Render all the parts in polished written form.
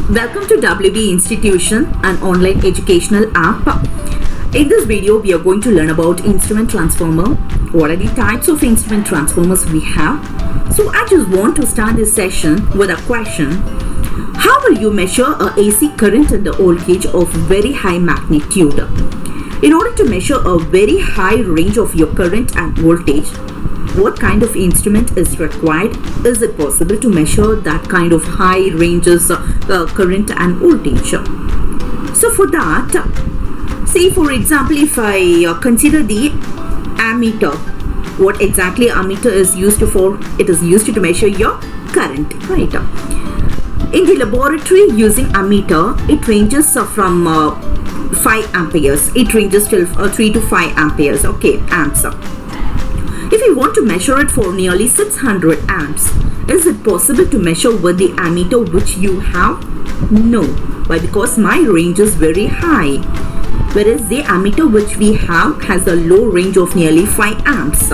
Welcome to WB Institution, an online educational app. In this video, we are going to learn about instrument transformer. What are the types of instrument transformers we have? So I just want to start this session with a question. How will you measure a AC current and the voltage of very high magnitude? In order to measure a very high range of your current and voltage, what kind of instrument is required? Is it possible to measure that kind of high ranges current and voltage? So for that, say for example, if I consider the ammeter, what exactly ammeter is used for? It is used to measure your current, right? In the laboratory using ammeter, it ranges from 5 amperes. It ranges till 3 to 5 amperes, okay, amps. If you want to measure it for nearly 600 amps, is it possible to measure with the ammeter which you have? No. Why? Because my range is very high. Whereas the ammeter which we have has a low range of nearly 5 amps.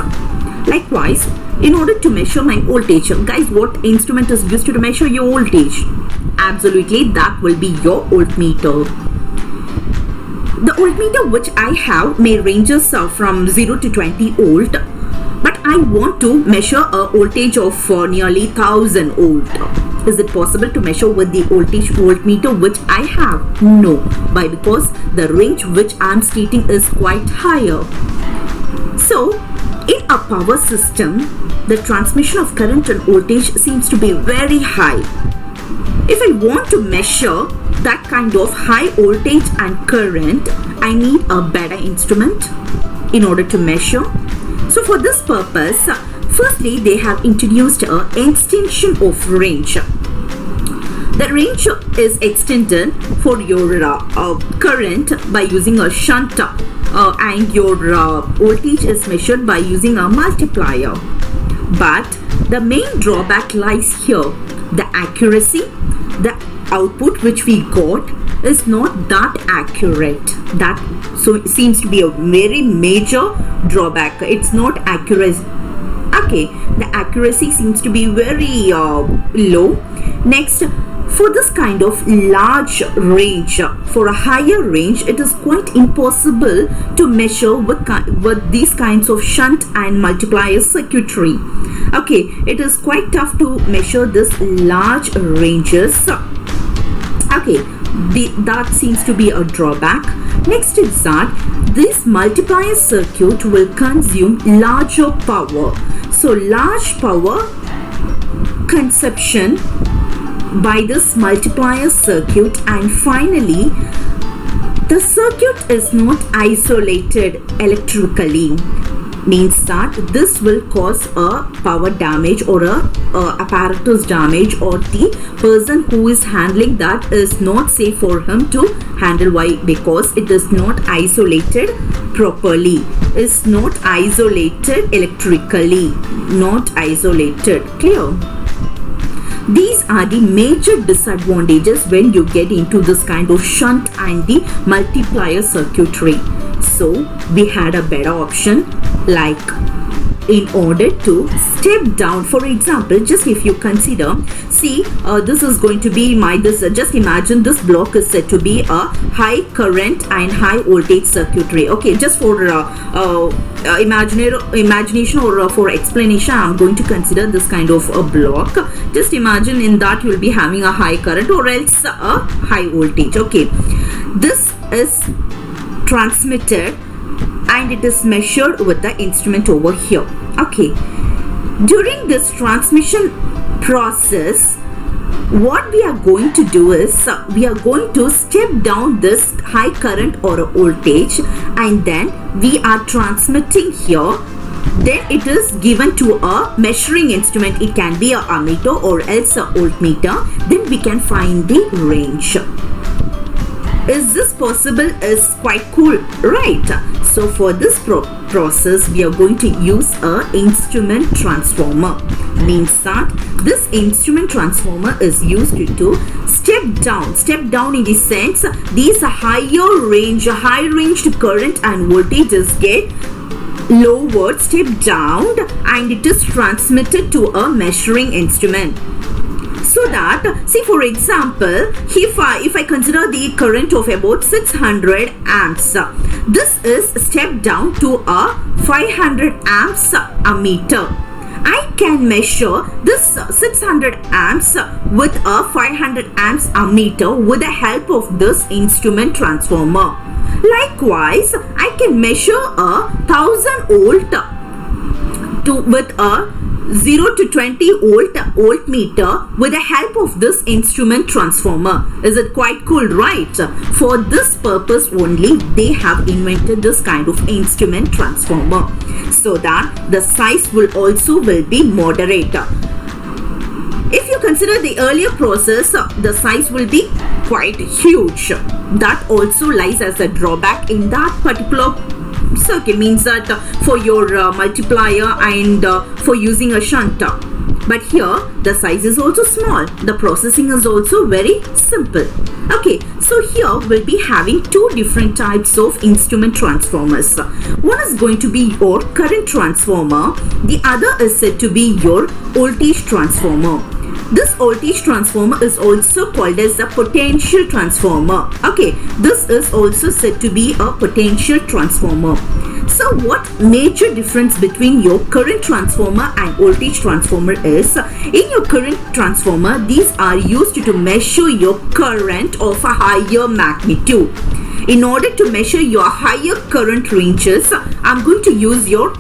Likewise, in order to measure my voltage, guys, what instrument is used to measure your voltage? Absolutely, that will be your voltmeter. The voltmeter which I have may ranges from 0 to 20 volt. But I want to measure a voltage of nearly 1000 volt. Is it possible to measure with the voltage voltmeter which I have? No. Why? Because the range which I am stating is quite higher. So, in a power system, the transmission of current and voltage seems to be very high. If I want to measure that kind of high voltage and current, I need a better instrument in order to measure. So for this purpose, firstly they have introduced an extension of range. The range is extended for your current by using a shunt and your voltage is measured by using a multiplier. But the main drawback lies here. The accuracy, the output which we got is not that accurate. That so seems to be a very major drawback. It's not accurate. Okay, the accuracy seems to be very low. Next, for this kind of large range, for a higher range, it is quite impossible to measure with these kinds of shunt and multiplier circuitry. Okay, it is quite tough to measure this large ranges. Okay, that seems to be a drawback. Next is that this multiplier circuit will consume larger power. So large power consumption by this multiplier circuit, and finally the circuit is not isolated electrically. Means that this will cause a power damage or a apparatus damage, or the person who is handling that is not safe for him to handle. Why? Because it is not isolated properly. It's not isolated electrically. Not isolated. Clear? These are the major disadvantages when you get into this kind of shunt and the multiplier circuitry. So we had a better option, like in order to step down. For example, just if you consider, see, this is going to be just imagine this block is said to be a high current and high voltage circuitry. Okay, just for imagination or for explanation, I'm going to consider this kind of a block. Just imagine in that you will be having a high current or else a high voltage. Okay, this is transmitted and it is measured with the instrument over here. Okay, during this transmission process, what we are going to do is we are going to step down this high current or a voltage, and then we are transmitting here. Then it is given to a measuring instrument. It can be a ammeter or else a voltmeter. Then we can find the range. Is this possible? Is quite cool, right? So for this process, we are going to use a instrument transformer. Means that this instrument transformer is used to step down in the sense these higher range current and voltages get lowered, step down, and it is transmitted to a measuring instrument. So that, see, for example, if I consider the current of about 600 amps, this is stepped down to a 500 amps ammeter. I can measure this 600 amps with a 500 amps ammeter with the help of this instrument transformer. Likewise, I can measure a 1000 volt with a 0 to 20 voltmeter with the help of this instrument transformer. Is it quite cool, right? For this purpose only, they have invented this kind of instrument transformer, so that the size will be moderate. If you consider the earlier process, the size will be quite huge. That also lies as a drawback in that particular circuit, means that for your multiplier and for using a shunter. But here the size is also small, the processing is also very simple. Okay, so here we'll be having two different types of instrument transformers. One is going to be your current transformer, the other is said to be your voltage transformer. This voltage transformer is also called as the potential transformer. Okay, this is also said to be a potential transformer. So what major difference between your current transformer and voltage transformer is? In your current transformer, these are used to measure your current of a higher magnitude. In order to measure your higher current ranges, I'm going to use your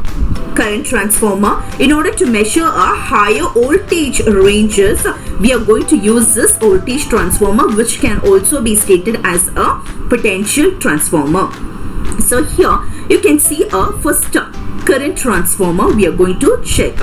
current transformer. In order to measure a higher voltage ranges, we are going to use this voltage transformer, which can also be stated as a potential transformer. So here you can see a first current transformer we are going to check.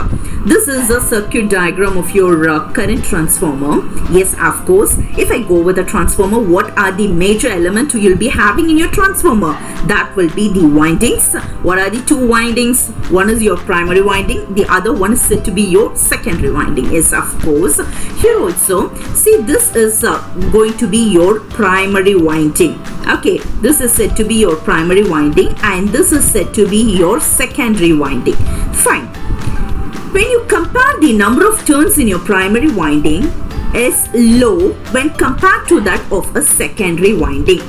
This is a circuit diagram of your current transformer. Yes, of course, if I go with a transformer, what are the major elements you'll be having in your transformer? That will be the windings. What are the two windings? One is your primary winding, the other one is said to be your secondary winding. Yes, of course. Here also, see, this is going to be your primary winding. Okay, this is said to be your primary winding and this is said to be your secondary winding. Fine. When you compare the number of turns in your primary winding is low when compared to that of a secondary winding.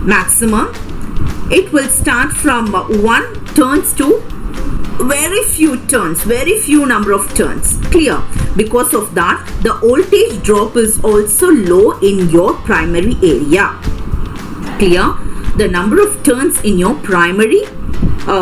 Maximum, it will start from 1 turns to very few turns, very few number of turns. Clear? Because of that, the voltage drop is also low in your primary area. Clear? The number of turns in your primary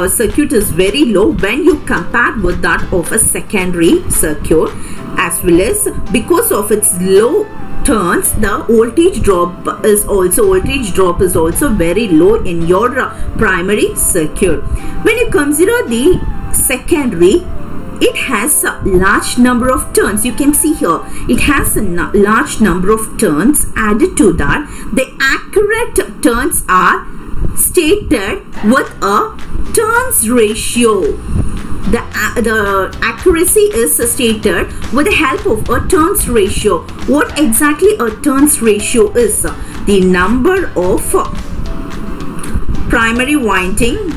circuit is very low when you compare with that of a secondary circuit, as well as because of its low turns, the voltage drop is also very low in your primary circuit. When you consider the secondary, it has a large number of turns. You can see here it has a large number of turns. Added to that, the accurate turns are stated with a turns ratio. The accuracy is stated with the help of a turns ratio. What exactly a turns ratio is? The number of primary winding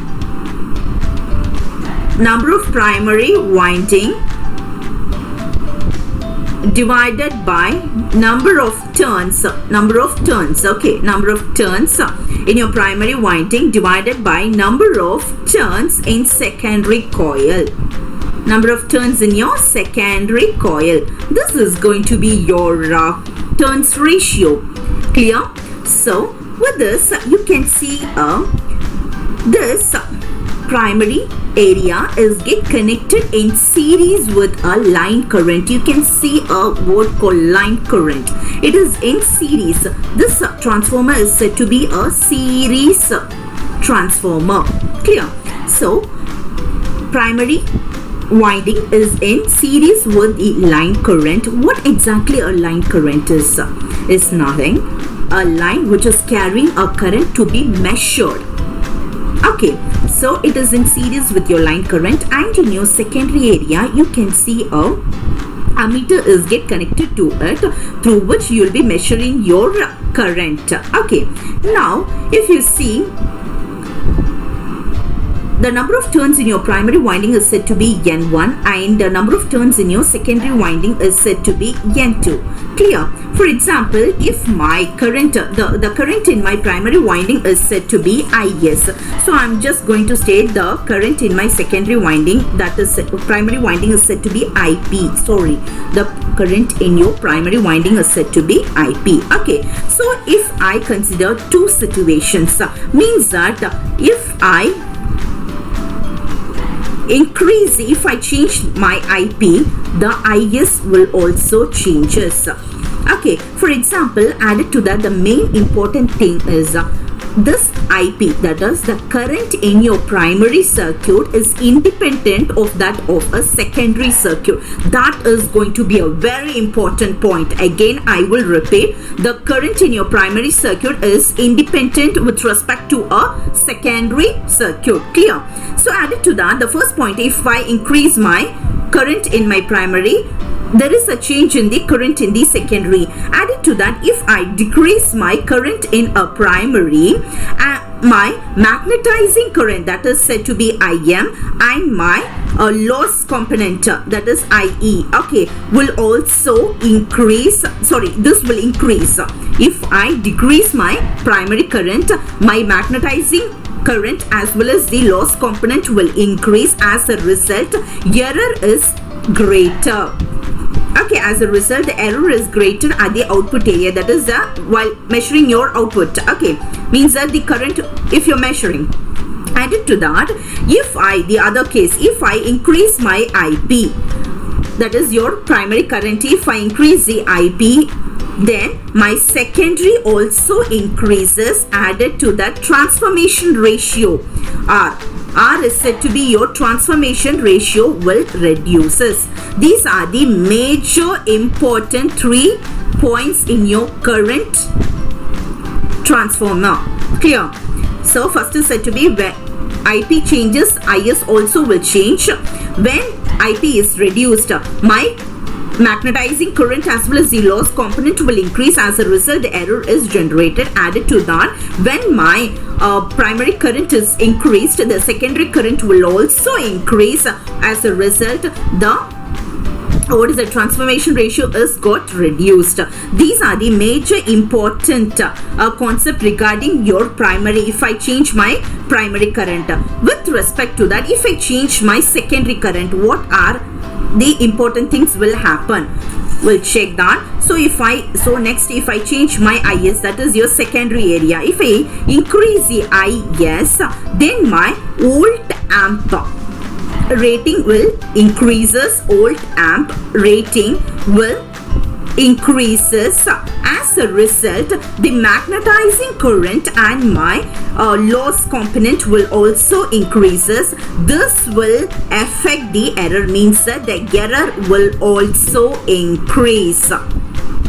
divided by number of turns. Okay, number of turns in your primary winding divided by number of turns in secondary coil. Number of turns in your secondary coil. This is going to be your turns ratio. Clear? So with this, you can see this primary area is get connected in series with a line current. You can see a word called line current. It is in series. This transformer is said to be a series transformer. Clear? So primary winding is in series with the line current. What exactly a line current is? Is nothing. A line which is carrying a current to be measured. Okay, so it is in series with your line current, and in your secondary area you can see a ammeter is get connected to it, through which you will be measuring your current. Okay, now if you see the number of turns in your primary winding is said to be N1 and the number of turns in your secondary winding is said to be N2. Clear? For example, if my current, the current in my primary winding is said to be IS. So I'm just going to state the current in my secondary winding, that is primary winding is said to be IP. Sorry, the current in your primary winding is said to be IP. Okay, so if I consider two situations, means that if I change my IP, the IS will also changes. Okay, for example, added to that, the main important thing is this IP, that is the current in your primary circuit, is independent of that of a secondary circuit. That is going to be a very important point. Again, I will repeat, the current in your primary circuit is independent with respect to a secondary circuit. Clear? So added to that, the first point, if I increase my current in my primary, there is a change in the current in the secondary. Added to that, if I decrease my current in a primary, my magnetizing current, that is said to be IM, and my loss component, that is IE, okay, will also increase. Sorry, this will increase. If I decrease my primary current, my magnetizing current as well as the loss component will increase. As a result, error is greater. Okay, as a result, the error is greater at the output area, that is while measuring your output. Okay, means that the current, if you're measuring. Added to that, if I increase my IP, that is your primary current, if I increase the IP, then my secondary also increases. Added to that, transformation ratio R is said to be your transformation ratio will reduces. These are the major important 3 points in your current transformer. Clear? So first is said to be when IP changes, IS also will change. When IP is reduced, my magnetizing current as well as the loss component will increase. As a result, the error is generated. Added to that, when my primary current is increased, the secondary current will also increase. As a result, the transformation ratio is got reduced. These are the major important concept regarding your primary. If I change my primary current, with respect to that, if I change my secondary current, what are the important things will happen? We'll check that. So next, if I change my IS, that is your secondary area, if I increase the IS, then my volt amp rating will increases. Volt amp rating will increases. As a result, the magnetizing current and my loss component will also increases. This will affect the error, means that the error will also increase.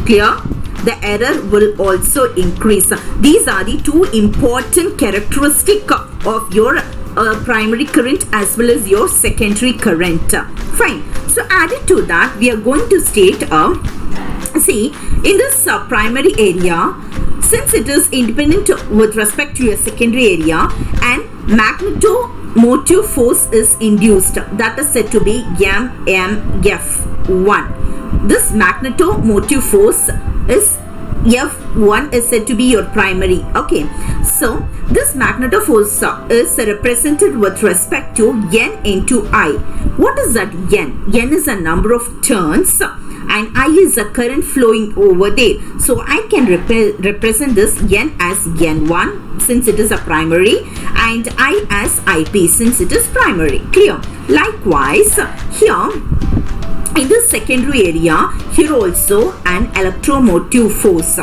Clear? The error will also increase. These are the 2 important characteristics of your primary current as well as your secondary current. Fine. So added to that, we are going to state see, in this primary area, since it is independent with respect to your secondary area, and magnetomotive force is induced, that is said to be MMF1. This magnetomotive force is F1 is said to be your primary. Okay, so this magnetomotive force is represented with respect to N into I. What is that N? N is a number of turns and I is a current flowing over there. So I can represent this N as N1 since it is a primary, and I as IP since it is primary. Clear? Likewise, here in the secondary area, here also an electromotive force.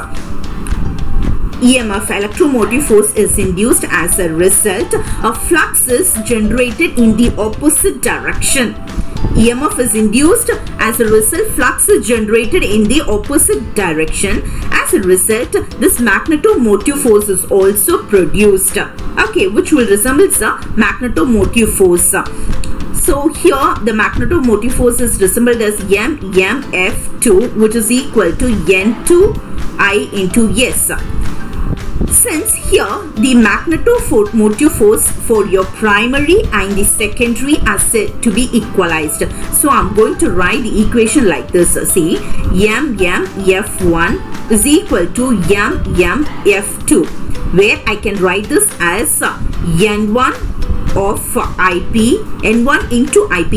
EMF, electromotive force, is induced. As a result, a flux is generated in the opposite direction. EMF is induced. As a result, flux is generated in the opposite direction. As a result, this magnetomotive force is also produced. Okay, which will resemble the magnetomotive force. So here the magnetomotive force is resembled as MMF2, which is equal to N2 I into S. Since here the magnetomotive force for your primary and the secondary are said to be equalized. So I'm going to write the equation like this. See, MMF1 is equal to MMF2, where I can write this as N1 of IP, N1 into IP,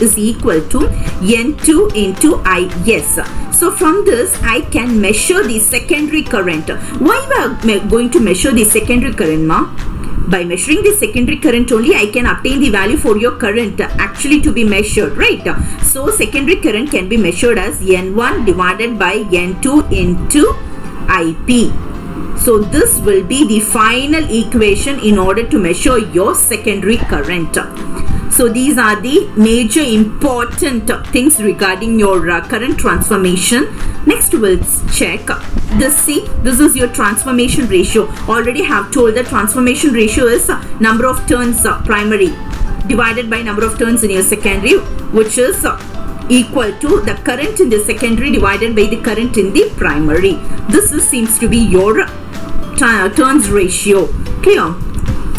is equal to N2 into IS. So from this I can measure the secondary current. Why we are going to measure the secondary current, ma? By measuring the secondary current only I can obtain the value for your current actually to be measured, right? So secondary current can be measured as N1 divided by N2 into IP. So this will be the final equation in order to measure your secondary current. So these are the major important things regarding your current transformation. Next we'll check this. See, this is your transformation ratio. Already have told that transformation ratio is number of turns primary divided by number of turns in your secondary, which is equal to the current in the secondary divided by the current in the primary. This seems to be your turns ratio. Clear?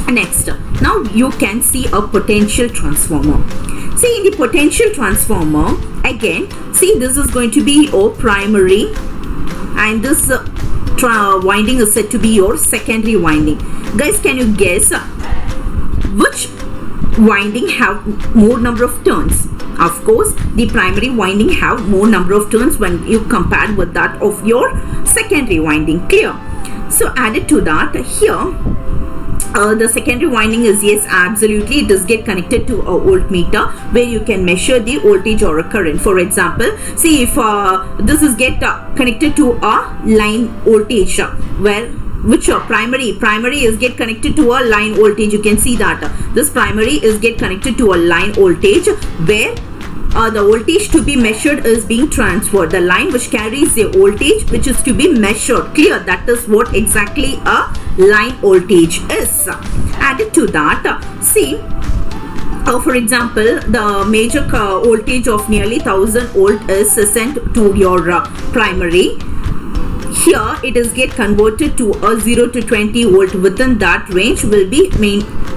Next, now you can see a potential transformer. See, in the potential transformer, again, see, this is going to be your primary and this winding is said to be your secondary winding. Guys, can you guess which winding have more number of turns? Of course, the primary winding have more number of turns when you compare with that of your secondary winding. Clear? So added to that, here the secondary winding is, yes, absolutely, it does get connected to a voltmeter where you can measure the voltage or a current. For example, see, if this is get connected to a line voltage, where which primary is get connected to a line voltage. You can see that this primary is get connected to a line voltage where the voltage to be measured is being transferred. The line which carries the voltage which is to be measured. Clear? That is what exactly a line voltage is. Added to that, see, for example, the major voltage of nearly 1000 volt is sent to your primary. Here it is get converted to a 0 to 20 volt. Within that range will be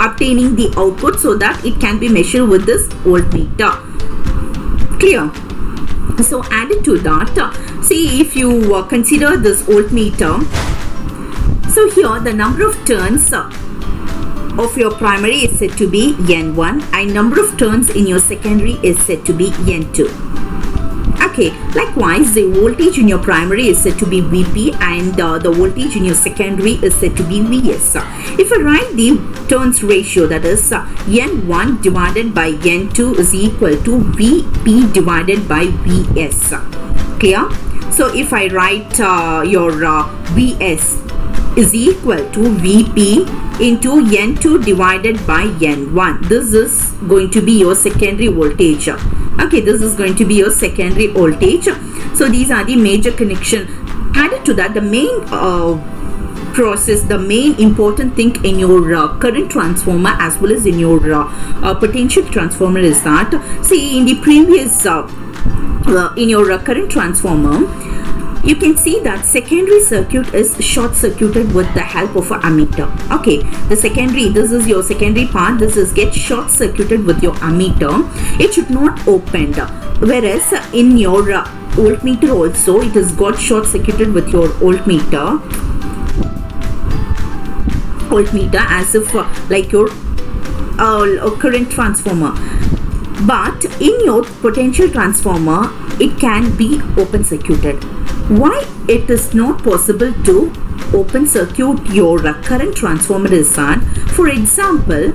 obtaining the output so that it can be measured with this voltmeter. Clear? So added to that, see, if you consider this voltmeter, so here the number of turns of your primary is said to be N1 and number of turns in your secondary is said to be N2. Okay, likewise the voltage in your primary is said to be Vp and the voltage in your secondary is said to be Vs. If I write the turns ratio, that is N1 divided by N2 is equal to Vp divided by Vs. Clear? So if I write your Vs is equal to Vp into N2 divided by N1. This is going to be your secondary voltage. Okay, this is going to be your secondary voltage. So these are the major connection. Added to that, the main process, the main important thing in your current transformer as well as in your potential transformer is that, see, in the previous in your current transformer, you can see that secondary circuit is short circuited with the help of an ammeter. Okay, the secondary, this is your secondary part, this is get short circuited with your ammeter. It should not open, whereas in your voltmeter also it is got short circuited with your voltmeter as if like your current transformer. But in your potential transformer it can be open circuited. Why it is not possible to open circuit your current transformer is that, for example,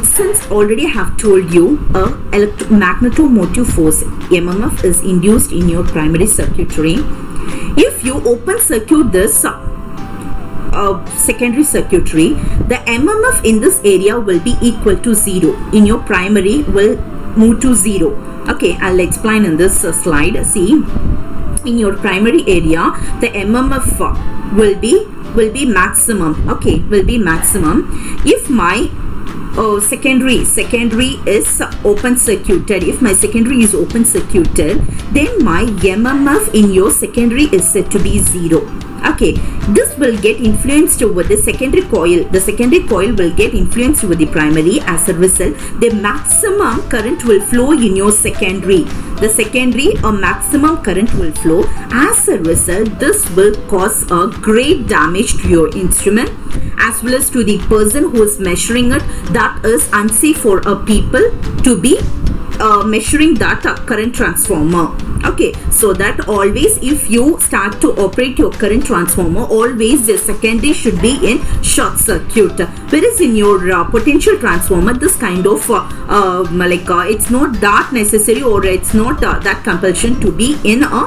since already I have told you magnetomotive force MMF is induced in your primary circuitry. If you open circuit this secondary circuitry, the MMF in this area will be equal to 0. In your primary will move to 0. Okay, I'll explain in this slide. See, in your primary area the MMF will be maximum. Okay, will be maximum if my secondary is open circuited. If my secondary is open circuited, then my MMF in your secondary is said to be 0. Okay, this will get influenced over the secondary coil. The secondary coil will get influenced over the primary. As a result, the maximum current will flow in your secondary. The secondary, a maximum current will flow. As a result, this will cause a great damage to your instrument as well as to the person who is measuring it. That is unsafe for a people to be measuring that current transformer. Okay, so that always if you start to operate your current transformer, always the secondary should be in short circuit. Whereas in your potential transformer, this kind of it's not that necessary, or it's not that compulsion to be in a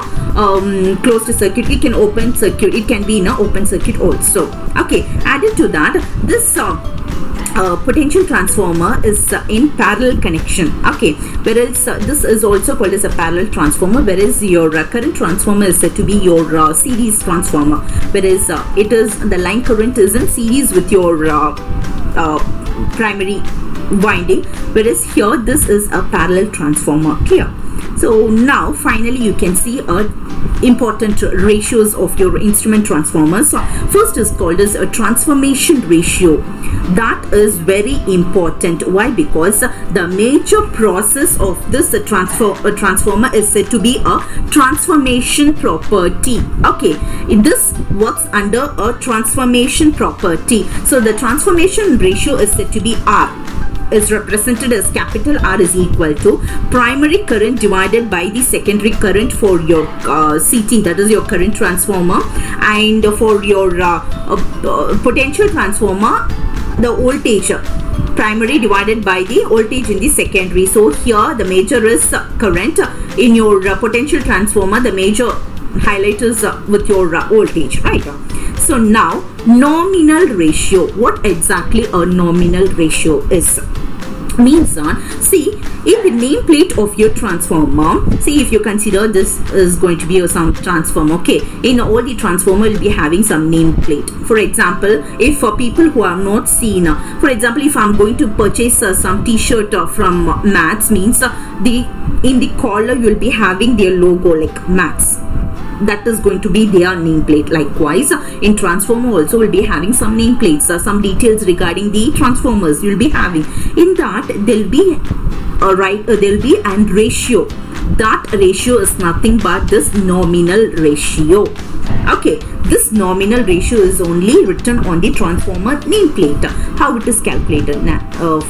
closed circuit. It can open circuit, it can be in a open circuit also. Okay, added to that, this potential transformer is in parallel connection. Okay, whereas this is also called as a parallel transformer, whereas your current transformer is said to be your series transformer, whereas it is the line current is in series with your primary winding, whereas here this is a parallel transformer. Clear? So now finally you can see important ratios of your instrument transformers. First is called as a transformation ratio. That is very important. Why? Because the major process of this transformer is said to be a transformation property. Okay, this works under a transformation property. So the transformation ratio is said to be R, is represented as capital R is equal to primary current divided by the secondary current for your CT, that is your current transformer, and for your potential transformer, the voltage primary divided by the voltage in the secondary. So here the major is current. In your potential transformer, the major highlight is with your voltage, right? So now nominal ratio. What exactly a nominal ratio is? Means see, in the nameplate of your transformer, see, if you consider this is going to be some transformer, okay, in all the transformer will be having some nameplate. For example, if for people who have not seen, for example, if I'm going to purchase some t-shirt from Mats, means in the collar you will be having their logo like Mats. That is going to be their nameplate. Likewise, in transformer also will be having some nameplates, some details regarding the transformers you will be having. In that there will be there will be and ratio. That ratio is nothing but this nominal ratio. Okay, this nominal ratio is only written on the transformer nameplate. How it is calculated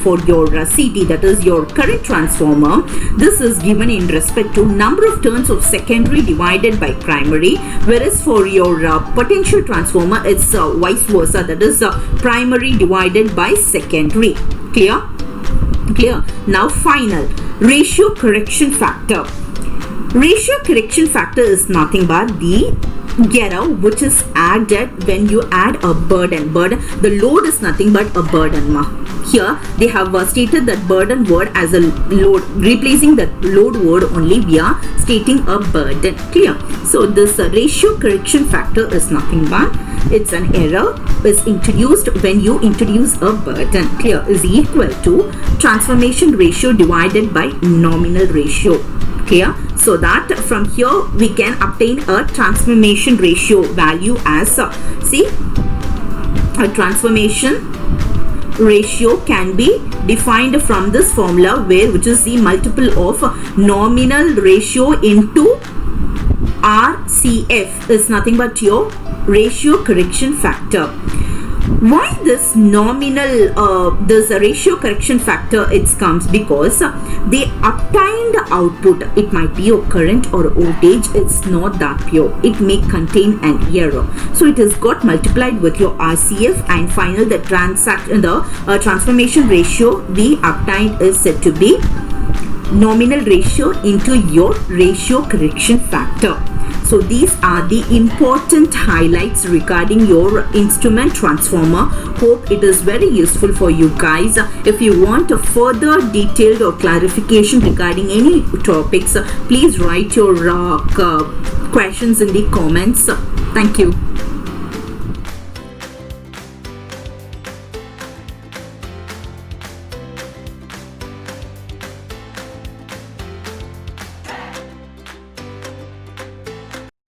for your CT, that is your current transformer, this is given in respect to number of turns of secondary divided by primary, whereas for your potential transformer it's vice versa, that is primary divided by secondary. Clear? Now final ratio correction factor. Ratio correction factor is nothing but the error which is added when you add a burden. The load is nothing but a burden. Here they have stated that burden word as a load, replacing the load word only we are stating a burden. Clear? So this ratio correction factor is nothing but it's an error is introduced when you introduce a burden. Clear? Is equal to transformation ratio divided by nominal ratio. Clear? So that from here we can obtain a transformation ratio value as see, a transformation ratio can be defined from this formula, which is the multiple of nominal ratio into RCF is nothing but your ratio correction factor. Why this nominal this ratio correction factor it comes? Because the obtained output, it might be your current or voltage, it's not that pure, it may contain an error, so it has got multiplied with your RCF, and final the transformation ratio the obtained is said to be nominal ratio into your ratio correction factor. So these are the important highlights regarding your instrument transformer. Hope it is very useful for you guys. If you want a further detailed or clarification regarding any topics, please write your questions in the comments. Thank you.